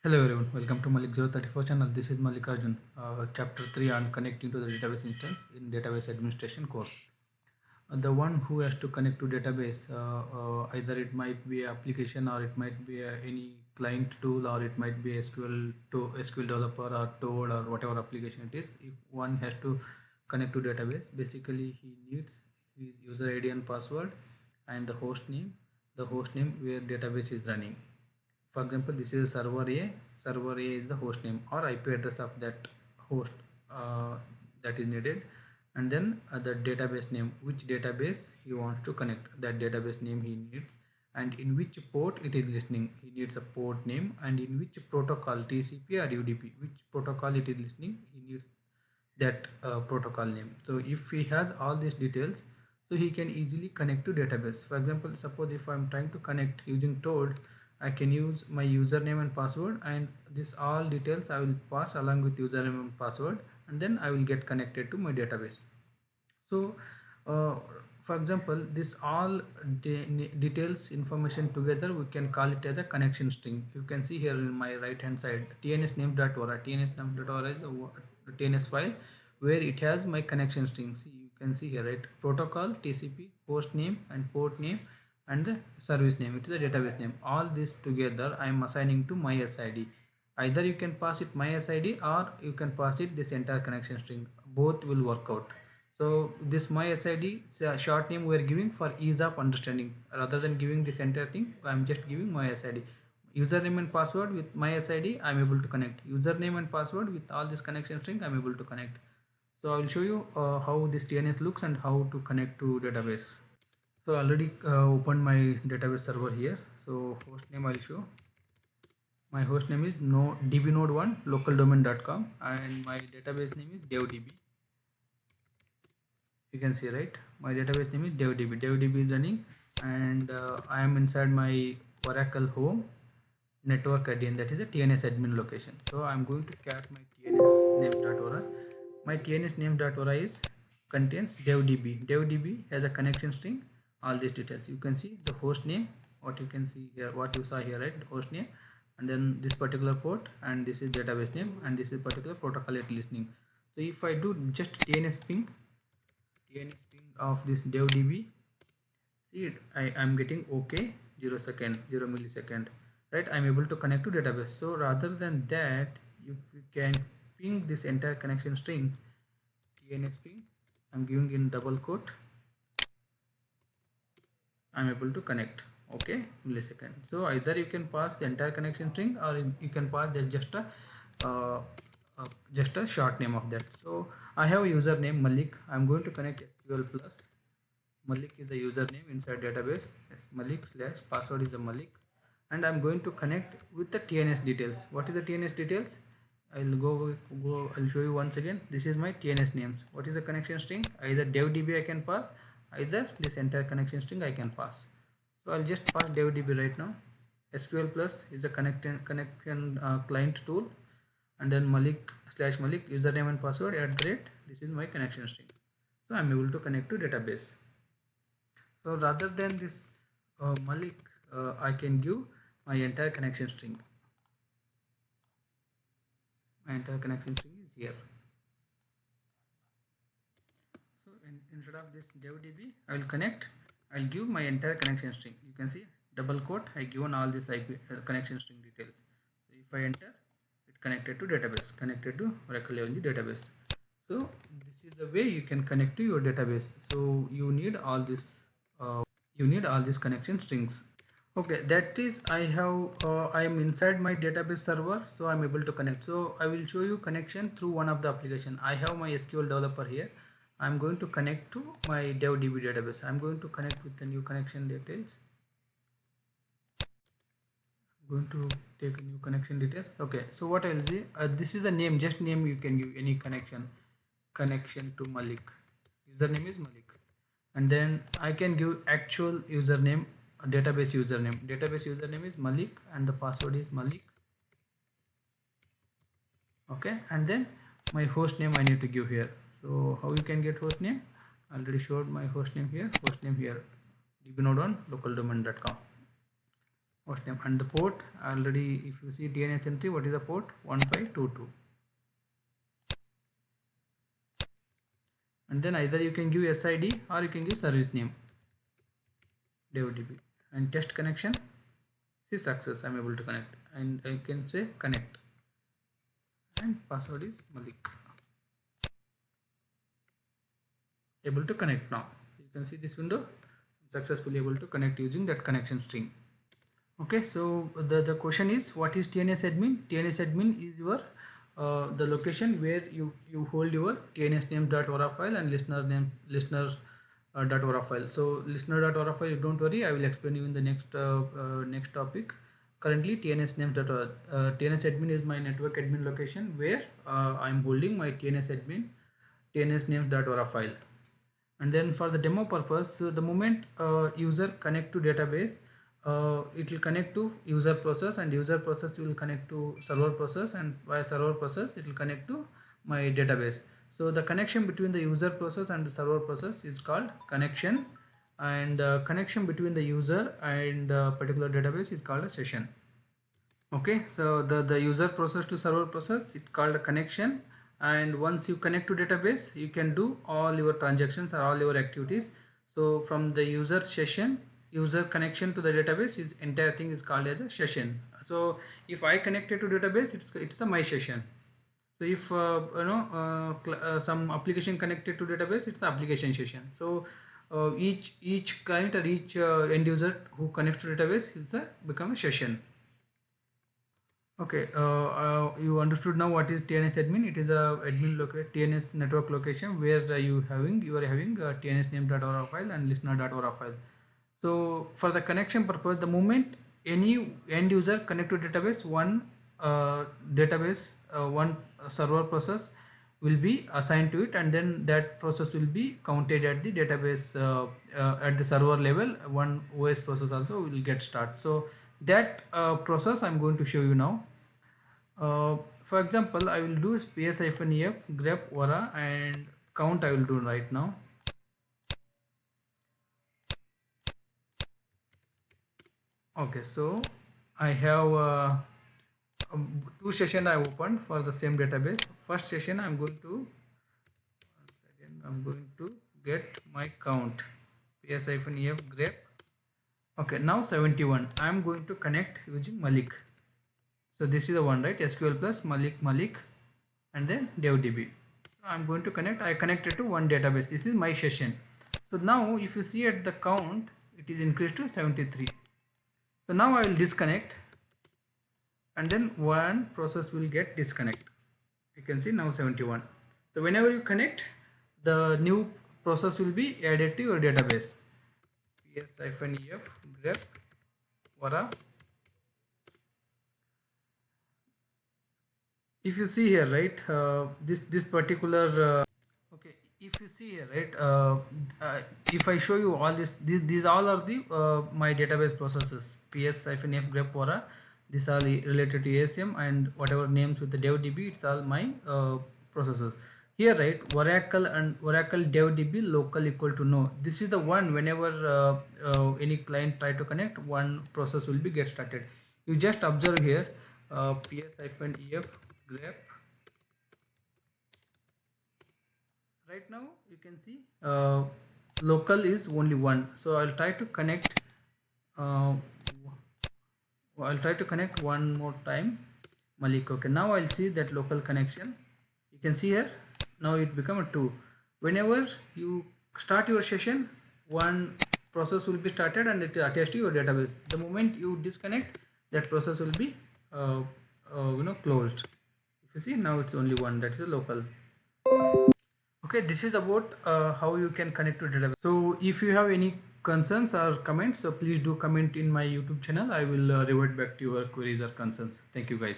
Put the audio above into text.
Hello everyone, welcome to Malik 034 channel. This is Mallikarjun, chapter 3 on connecting to the database instance in database administration course. The one who has to connect to database, either it might be application or it might be any client tool or it might be SQL to SQL developer or Toad or whatever application it is. If one has to connect to database, basically he needs his user ID and password and the host name where database is running. For example, this is server A. Server A is the host name or IP address of that host uh, that is needed, and then the database name, which database he wants to connect, that database name he needs, and in which port it is listening. He needs a port name, and in which protocol, TCP or UDP, which protocol it is listening. He needs that protocol name. So if he has all these details, so he can easily connect to database. For example, suppose if I'm trying to connect using Toad, I can use my username and password, and this all details I will pass along with username and password, and then I will get connected to my database. So uh, for example, this all details information together, we can call it as a connection string. You can see here in my right hand side tnsname.ora. Tnsname.ora is a tns file where it has my connection string. See, you can see here, right? Protocol, TCP, host name and port name, and the service name, it is a database name. All this together I am assigning to my SID. Either you can pass it my SID or you can pass it this entire connection string. Both will work out. So this my SID short name we are giving for ease of understanding. Rather than giving this entire thing, I am just giving my SID. Username and password with my SID, I am able to connect. Username and password with all this connection string, I am able to connect. So I will show you how this TNS looks and how to connect to database. So I already opened my database server here. So host name I will show. My host name is no dbnode1 localdomain.com and my database name is devdb. You can see, right, my database name is devdb is running, and I am inside my Oracle home network admin, that is a TNS admin location. So I'm going to cat my tns name.ora. My tns name.ora is contains devdb has a connection string, all these details. You can see the host name, what you can see here, what you saw here, right? Host name, and then this particular port, and this is database name, and this is particular protocol it listening. So if I do just TNS ping of this devdb, see it, I am getting okay 0 second 0 millisecond, right? I'm able to connect to database. So rather than that, if you can ping this entire connection string TNS ping, I'm giving in double quote, I'm able to connect, okay, millisecond. So either you can pass the entire connection string or you can pass uh, just a short name of that. So I have a username Malik. I'm going to connect SQL plus Malik is the username inside database. Yes, Malik slash password is a Malik, and I'm going to connect with the TNS details. What is the TNS details? I'll go. I'll show you once again. This is my TNS names. What is the connection string? Either devdb I can pass, either this entire connection string I can pass. So I'll just pass devdb right now. SQL plus is a connection client tool, and then Malik slash Malik username and password at the rate. This is my connection string. So I'm able to connect to database. So rather than this Malik, I can give my entire connection string. My entire connection string is here. So instead of this devdb, I will connect. I'll give my entire connection string. You can see double quote. I given all this IP connection string details. So if I enter, it connected to database. Connected to Oracle AONG database. So this is the way you can connect to your database. So you need all this. You need all these connection strings. Okay, that is I am inside my database server, so I'm able to connect. So I will show you connection through one of the application. I have my SQL developer here. I'm going to connect to my devdb database. I'm going to connect with the new connection details. I'm going to take a new connection details. Okay, so what I'll see, this is the name, just name you can give any connection to Malik. Username is Malik, and then I can give actual username, database username. Database username is Malik and the password is Malik. Okay, and then my host name I need to give here. So how you can get host name? I already showed my host name here. Host name here dbnode on localdomain.com. host name, and the port already, if you see DNS entry, what is the port? 1522. And then either you can give SID or you can give service name DevDB, and test connection. See success, I'm able to connect, and I can say connect, and password is Malik. Able to connect now. You can see this window, successfully able to connect using that connection string. Okay, so the question is, what is TNS admin? TNS admin is your the location where you hold your TNS name.ora file and listener name listener.ora file. So listener.ora file, don't worry, I will explain you in the next topic. Currently TNS names.ora TNS admin is my network admin location where I am holding my TNS admin TNS names.ora file. And then for the demo purpose, the moment user connect to database, it will connect to user process, and user process will connect to server process, and via server process it will connect to my database. So the connection between the user process and the server process is called connection, and connection between the user and particular database is called a session. Okay, so the user process to server process, it's called a connection, and once you connect to database, you can do all your transactions or all your activities. So from the user session, user connection to the database, is entire thing is called as a session. So if I connected to database, it's a my session. So if some application connected to database, it's application session. So each client or each end user who connects to database is become a session. Okay, you understood now what is TNS admin. It is a admin TNS network location where you are having TNS name.ora file and listener.ora file. So for the connection purpose, the moment any end user connect to database, one server process will be assigned to it, and then that process will be counted at the database at the server level. One OS process also will get started. So that process I'm going to show you now. For example, I will do ps-ef grep ora, and count I will do right now. Okay, so I have two sessions I opened for the same database. First session I'm going to get my count ps-ef grep. Okay, now 71. I'm going to connect using Malik. So this is the one, right? SQL plus Malik and then DevDB. So I'm going to connect. I connected to one database. This is my session. So now if you see at the count, it is increased to 73. So now I will disconnect, and then one process will get disconnect. You can see now 71. So whenever you connect, the new process will be added to your database. ps-ef grep ora. If you see here, right, this particular okay, if you see here, right, if I show you all these all are the my database processes. ps-ef grep ora, these are related to ASM, and whatever names with the DevDB, it's all my processes. Here, right, Oracle and Oracle DevDB local equal to no. This is the one whenever any client try to connect, one process will be get started. You just observe here, ps-ef grep. Right now you can see local is only one, so I'll try to connect one more time Malik. Okay, now I'll see that local connection. You can see here, now it become a 2. Whenever you start your session, one process will be started and it attached to your database. The moment you disconnect, that process will be closed. If you see, now it's only one, that's the local. Okay, this is about how you can connect to database. So if you have any concerns or comments, so please do comment in my YouTube channel. I will revert back to your queries or concerns. Thank you guys.